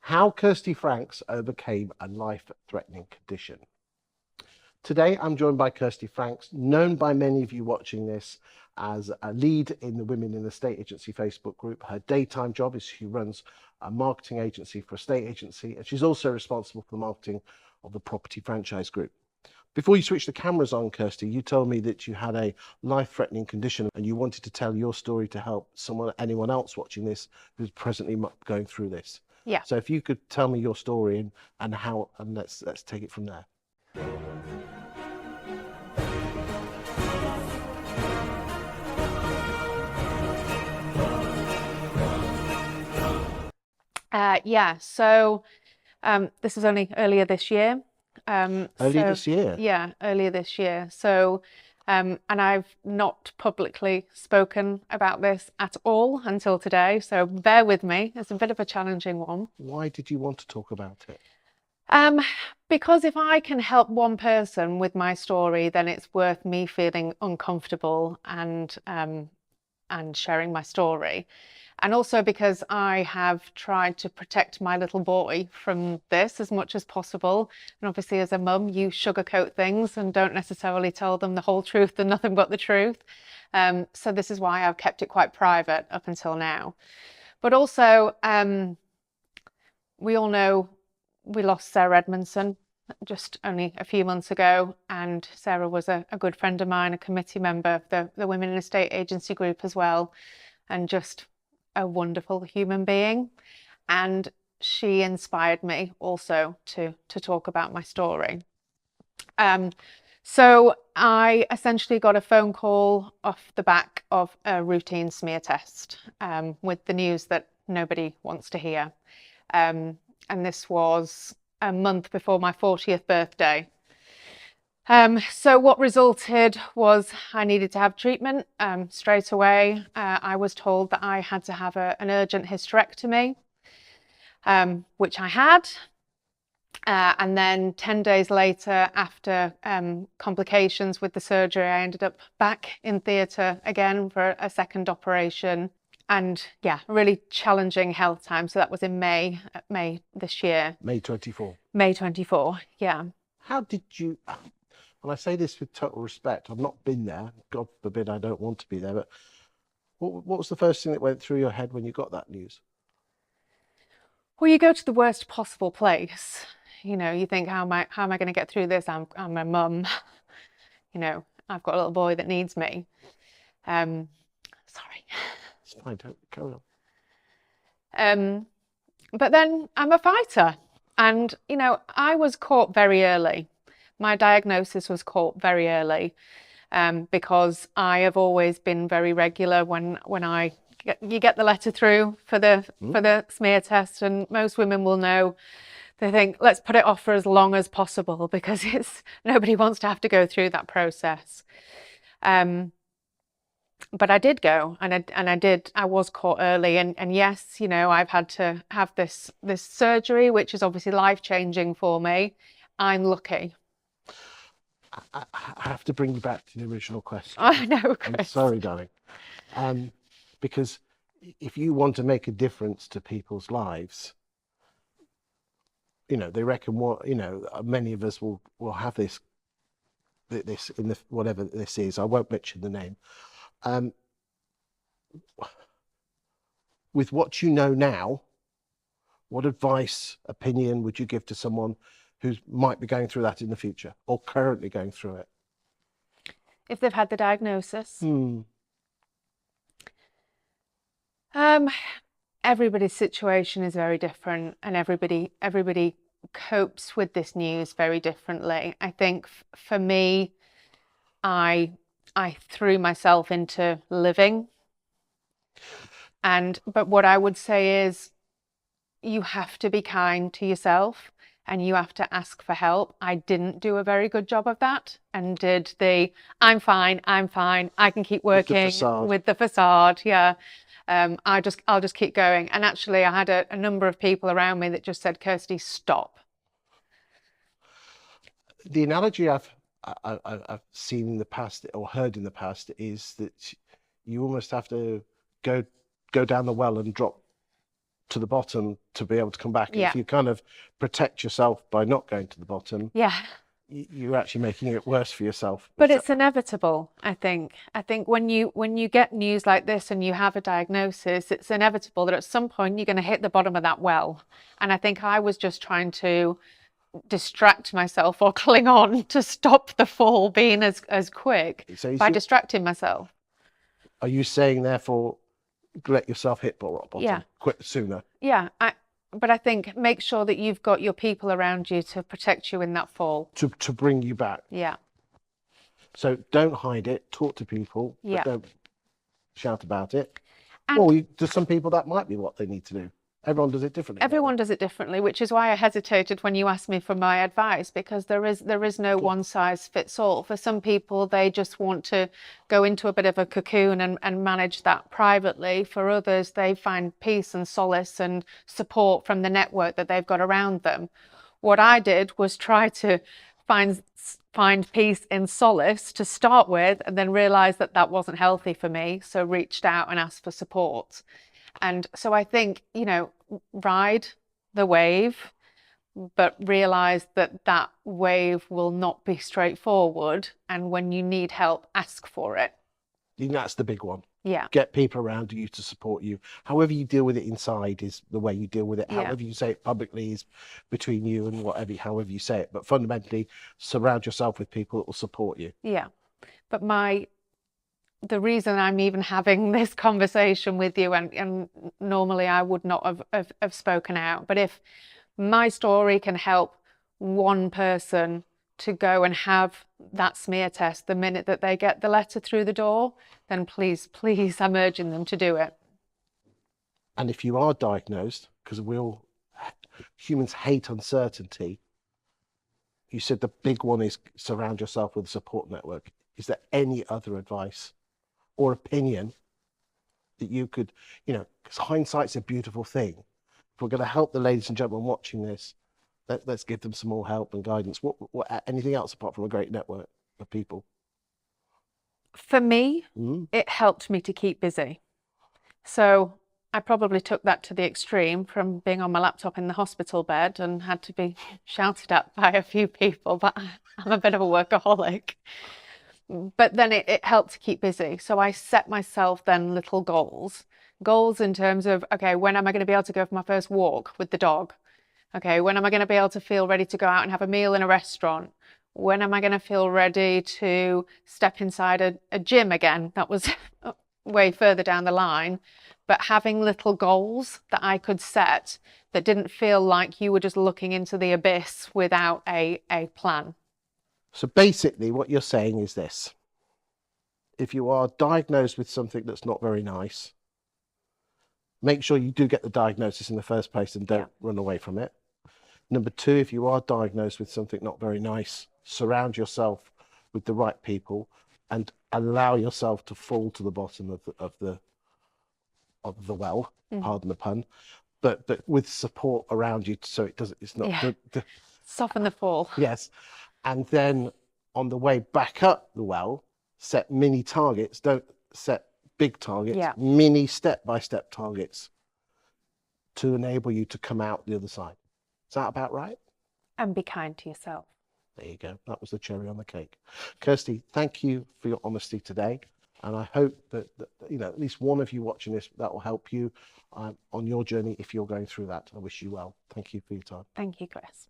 How Kirsty Franks overcame a life-threatening condition. Today, I'm joined by Kirsty Franks, known by many of you watching this as a lead in the Women in the Estate Agency Facebook group. Her daytime job is she runs a marketing agency for a estate agency, and she's also responsible for the marketing of the property franchise group. Before you switch the cameras on, Kirsty, you told me that you had a life-threatening condition and you wanted to tell your story to help anyone else watching this who's presently going through this. Yeah. So if you could tell me your story and how, and let's take it from there. So this was only earlier this year. This year? Yeah, earlier this year. So, and I've not publicly spoken about this at all until today. So bear with me. It's a bit of a challenging one. Why did you want to talk about it? Because if I can help one person with my story, then it's worth me feeling uncomfortable and sharing my story. And also because I have tried to protect my little boy from this as much as possible. And obviously as a mum, you sugarcoat things and don't necessarily tell them the whole truth and nothing but the truth. So this is why I've kept it quite private up until now. But also, we all know we lost Sarah Edmondson just only a few months ago. And Sarah was a good friend of mine, a committee member of the Women in Estate Agency group as well. And just a wonderful human being, and she inspired me also to talk about my story. So I essentially got a phone call off the back of a routine smear test with the news that nobody wants to hear, and this was a month before my 40th birthday. So what resulted was I needed to have treatment straight away. I was told that I had to have an urgent hysterectomy, which I had. And then 10 days later, after complications with the surgery, I ended up back in theatre again for a second operation. And yeah, really challenging health time. So that was in May this year. May 24. May 24, yeah. How did you... And I say this with total respect, I've not been there, God forbid I don't want to be there, but what was the first thing that went through your head when you got that news? Well, you go to the worst possible place. You know, you think, how am I going to get through this? I'm a mum. You know, I've got a little boy that needs me. Sorry. It's fine, don't carry on. But then I'm a fighter. And, you know, I was caught very early. My diagnosis was caught very early because I have always been very regular when you get the letter through for the smear test, and most women will know. They think, let's put it off for as long as possible because nobody wants to have to go through that process. But I did go, and I was caught early, and yes, you know, I've had to have this surgery, which is obviously life-changing for me. I'm lucky. I have to bring you back to the original question. I know, Chris. I'm sorry, darling. Because if you want to make a difference to people's lives, you know, they reckon many of us will have this in whatever this is. I won't mention the name. With what you know now, what advice, opinion would you give to someone who might be going through that in the future or currently going through it? If they've had the diagnosis? Everybody's situation is very different, and everybody copes with this news very differently. I think for me, I threw myself into living. But what I would say is you have to be kind to yourself. And you have to ask for help. I didn't do a very good job of that, and did I'm fine, I can keep working with the facade. Yeah, I'll just keep going. And actually, I had a number of people around me that just said, "Kirsty, stop." The analogy I've seen in the past or heard in the past is that you almost have to go down the well and drop to the bottom to be able to come back. Yeah. If you kind of protect yourself by not going to the bottom, Yeah. you're actually making it worse for yourself. But it's inevitable, I think. I think when you get news like this and you have a diagnosis, it's inevitable that at some point you're going to hit the bottom of that well. And I think I was just trying to distract myself or cling on to stop the fall being as quick by distracting myself. Are you saying, therefore, let yourself hit bottom? Yeah. Quit sooner? Yeah. But I think make sure that you've got your people around you to protect you in that fall. To bring you back. Yeah. So don't hide it. Talk to people. Yeah. But don't shout about it. And or to some people, that might be what they need to do. Everyone does it differently. Everyone does it differently, which is why I hesitated when you asked me for my advice, because there is no one size fits all. For some people, they just want to go into a bit of a cocoon and manage that privately. For others, they find peace and solace and support from the network that they've got around them. What I did was try to find peace in solace to start with, and then realised that that wasn't healthy for me, so reached out and asked for support. And so I think, ride the wave, but realise that that wave will not be straightforward. And when you need help, ask for it. I think that's the big one. Yeah. Get people around you to support you. However you deal with it inside is the way you deal with it. Yeah. However you say it publicly is between you and however you say it. But fundamentally, surround yourself with people that will support you. Yeah. But the reason I'm even having this conversation with you, and normally I would not have spoken out, but if my story can help one person to go and have that smear test the minute that they get the letter through the door, then please, I'm urging them to do it. And if you are diagnosed, because humans hate uncertainty, you said the big one is surround yourself with a support network. Is there any other advice or opinion that you could, because hindsight's a beautiful thing. If we're going to help the ladies and gentlemen watching this, let's give them some more help and guidance. What anything else apart from a great network of people? For me, it helped me to keep busy. So I probably took that to the extreme from being on my laptop in the hospital bed and had to be shouted at by a few people, but I'm a bit of a workaholic. But then it helped to keep busy. So I set myself then little goals in terms of, okay, when am I going to be able to go for my first walk with the dog? Okay, when am I going to be able to feel ready to go out and have a meal in a restaurant? When am I going to feel ready to step inside a gym again? That was way further down the line. But having little goals that I could set that didn't feel like you were just looking into the abyss without a plan. So basically what you're saying is this: if you are diagnosed with something that's not very nice, make sure you do get the diagnosis in the first place and don't run away from it. Number two, if you are diagnosed with something not very nice, surround yourself with the right people and allow yourself to fall to the bottom of the well, pardon the pun, but with support around you, so it's not soften the fall. Yes. And then on the way back up the well, set mini targets. Don't set big targets, mini step-by-step targets to enable you to come out the other side. Is that about right? And be kind to yourself. There you go. That was the cherry on the cake. Kirsty, thank you for your honesty today. And I hope that at least one of you watching this, that will help you on your journey if you're going through that. I wish you well. Thank you for your time. Thank you, Chris.